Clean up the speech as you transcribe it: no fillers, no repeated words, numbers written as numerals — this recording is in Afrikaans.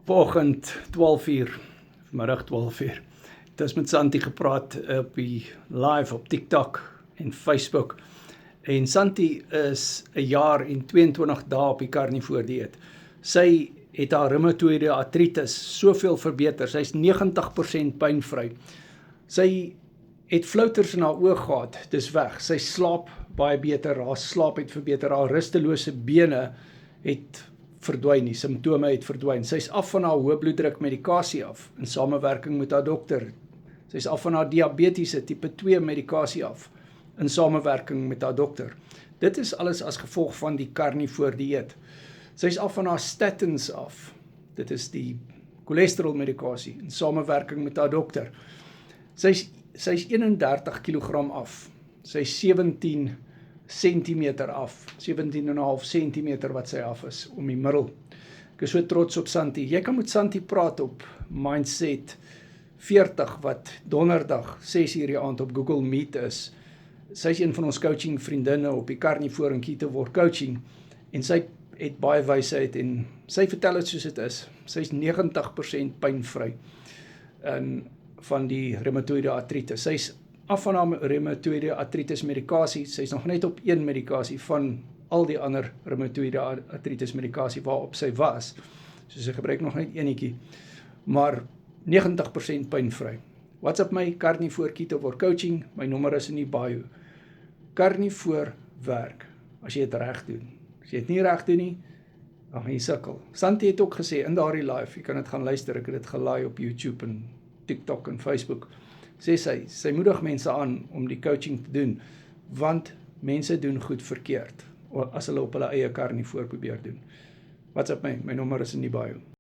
Vanoggend 12:00, vanmiddag 12:00. Het is met Santi gepraat op die live op TikTok en Facebook. En Santi is 'n jaar en 22 dae op die karnivoor dieet. Sy het haar reumatoïde artritis soveel verbeter. Sy's 90% pynvry. Sy het flouters in haar oë gehad, dis weg. Sy slaap baie beter, haar slaap het verbeter, haar rustelose bene het verdwyn, die simptome het verdwyn. Sy's af van haar hoë bloeddruk medikasie af, in samewerking met haar dokter. Sy's af van haar diabetiese tipe 2 medikasie af, in samewerking met haar dokter. Dit is alles as gevolg van die karnivoor dieet. Sy's af van haar statins af. Dit is die cholesterol medikasie, in samewerking met haar dokter. Sy's 31 kg af. Sy's 17 centimeter af, 17,5 centimeter wat sy af is, om die middel. Ek is so trots op Santi. Jy kan met Santi praat op Mindset 40, wat donderdag 6:00 die aand op Google Meet is. Sy is een van ons coaching vriendinne op die karnivoor en Ketoword coaching, en sy het baie wysheid, en sy vertel het soos dit is. Sy's 90% pynvry van die reumatoïde artritis. Sy's af van haar reumatoïde artritis medikasie. Sy's nog net op een medikasie van al die ander reumatoïde artritis medikasie waarop sy was. So sy gebruik nog net enetjie, maar 90% pynvry. WhatsApp my, Karnivoor Ketoword coaching, my nommer is in die bio. Karnivoor werk, as jy dit reg doen. As jy dit nie reg doen nie, dan gaan jy sukkel. Santi het ook gesê, in daardie live, jy kan dit gaan luister, ek het dit gelaai op YouTube en TikTok en Facebook, sê sy moedig mense aan om die coaching te doen, want mense doen goed verkeerd, as hulle op hulle eie karnivoor probeer doen. WhatsApp my nommer is in die bio.